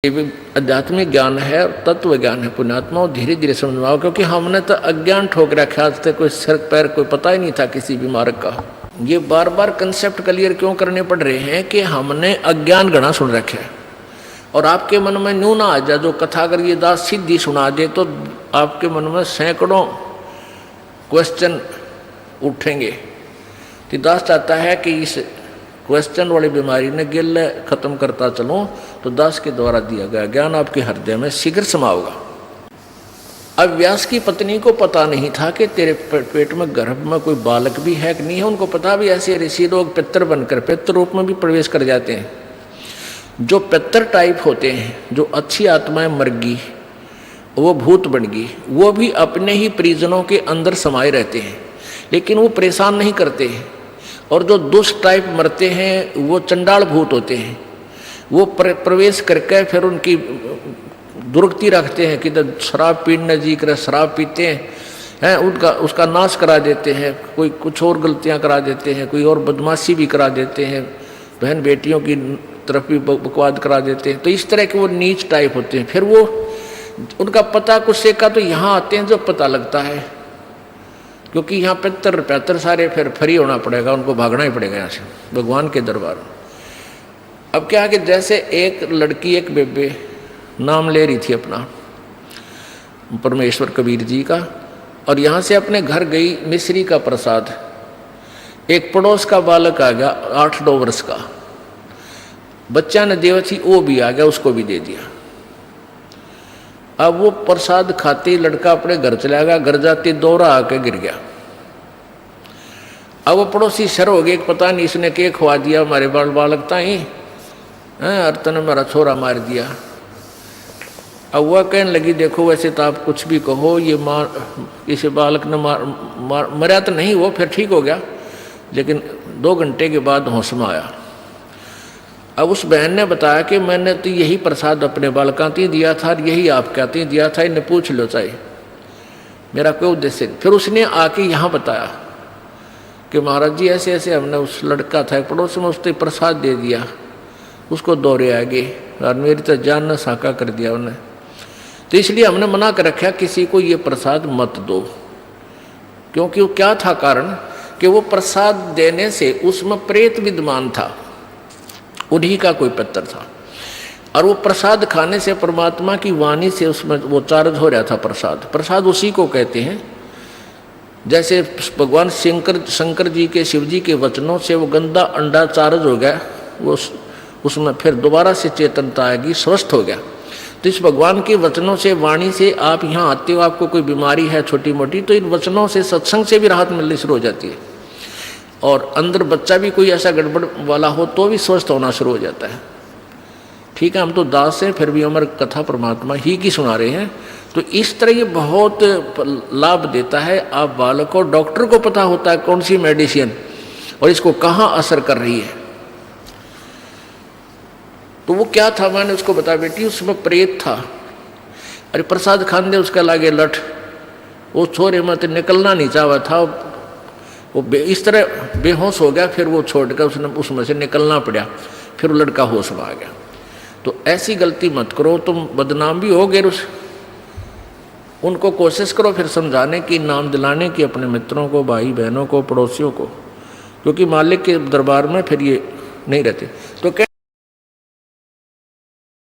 ये भी आध्यात्मिक ज्ञान है और तत्व ज्ञान है पुण्यात्मा, और धीरे धीरे समझवाओ, क्योंकि हमने तो अज्ञान ठोक रखा, आज तक कोई सर पैर कोई पता ही नहीं था किसी भी मार्ग का। ये बार बार कंसेप्ट क्लियर क्यों करने पड़ रहे हैं कि हमने अज्ञान गणा सुन रखे है, और आपके मन में न्यू ना आ जाए जो कथा अगर ये दास सीधी सुना दे तो आपके मन में सैकड़ों क्वेश्चन उठेंगे। तो दास चाहता है कि इस क्वेश्चन वाली बीमारी ने गिल खत्म करता चलूं, तो दास के द्वारा दिया गया ज्ञान आपके हृदय में शीघ्र समाओगा। अब व्यास की पत्नी को पता नहीं था कि तेरे पेट में गर्भ में कोई बालक भी है कि नहीं है। उनको पता भी ऐसे ऋषि लोग पितर बनकर पितर रूप में भी प्रवेश कर जाते हैं। जो पितर टाइप होते हैं, जो अच्छी आत्माएं मर गई, वो भूत बन गई, वो भी अपने ही परिजनों के अंदर समाये रहते हैं, लेकिन वो परेशान नहीं करते हैं। और जो दुष्ट टाइप मरते हैं वो चंडाल भूत होते हैं, वो प्रवेश करके फिर उनकी दुर्गति रखते हैं कि शराब पीने जी कर शराब पीते हैं, उसका नाश करा देते हैं, कोई कुछ और गलतियां करा देते हैं, कोई और बदमाशी भी करा देते हैं, बहन बेटियों की तरफ भी बकवाद करा देते हैं। तो इस तरह के वो नीच टाइप होते हैं। फिर वो उनका पता कुछ से का तो यहाँ आते हैं जब पता लगता है, क्योंकि यहाँ पैतर सारे फिर फ्री होना पड़ेगा, उनको भागना ही पड़ेगा यहाँ से भगवान के दरबार में। अब क्या है कि जैसे एक लड़की एक बेबे नाम ले रही थी अपना परमेश्वर कबीर जी का, और यहाँ से अपने घर गई मिश्री का प्रसाद, एक पड़ोस का बालक आ गया 8-9 वर्ष का, बच्चा ने देवथी वो भी आ गया, उसको भी दे दिया। अब वो प्रसाद खाते लड़का अपने घर चला गया, घर जाते दौरा आके गिर गया। अब वो पड़ोसी शर हो गए, पता नहीं इसने क्या खवा दिया हमारे बालक ताई, अर्तन ने मेरा छोरा मार दिया। अब वह कहने लगी देखो वैसे तो आप कुछ भी कहो, ये किसी बालक ने मरा तो नहीं, वो फिर ठीक हो गया, लेकिन 2 घंटे के बाद होश में आया। अब उस बहन ने बताया कि मैंने तो यही प्रसाद अपने बालका ती दिया था, यही आप कहते दिया था, इन्हें पूछ लो चाहिए मेरा कोई उद्देश्य। फिर उसने आके यहाँ बताया कि महाराज जी ऐसे ऐसे हमने उस लड़का था पड़ोस में, उसने प्रसाद दे दिया, उसको दौरे आ गए और मेरी तो जान न साका कर दिया उन्हें, तो इसलिए हमने मना कर रखा किसी को ये प्रसाद मत दो। क्योंकि वो क्या था कारण कि वो प्रसाद देने से उसमें प्रेत विद्यमान था, उन्हीं का कोई पत्थर था, और वो प्रसाद खाने से परमात्मा की वाणी से उसमें वो चार्ज हो रहा था। प्रसाद उसी को कहते हैं। जैसे भगवान शंकर जी के शिव जी के वचनों से वो गंदा अंडा चार्ज हो गया, वो उसमें फिर दोबारा से चेतनता आएगी, स्वस्थ हो गया। तो इस भगवान के वचनों से वाणी से आप यहाँ आते हो, आपको कोई बीमारी है छोटी मोटी, तो इन वचनों से सत्संग से भी राहत मिलनी शुरू हो जाती है, और अंदर बच्चा भी कोई ऐसा गड़बड़ वाला हो तो भी स्वस्थ होना शुरू हो जाता है। ठीक है, हम तो दास हैं, फिर भी हमारी कथा परमात्मा ही की सुना रहे हैं। तो इस तरह ये बहुत लाभ देता है। आप बालक को, डॉक्टर को पता होता है कौन सी मेडिसिन और इसको कहाँ असर कर रही है। तो वो क्या था, मैंने उसको बताया बेटी उसमें प्रेत था, अरे प्रसाद खान दे उसका लागे लठ, वो छोरे मत निकलना नहीं चाहा था, वो इस तरह बेहोश हो गया, फिर वो छोड़कर उसने उसमें से निकलना पड़ा, फिर वो लड़का होश में आ गया। तो ऐसी गलती मत करो, तुम बदनाम भी हो गए। उनको कोशिश करो फिर समझाने की, नाम दिलाने की अपने मित्रों को, भाई बहनों को, पड़ोसियों को, क्योंकि मालिक के दरबार में फिर ये नहीं रहते। तो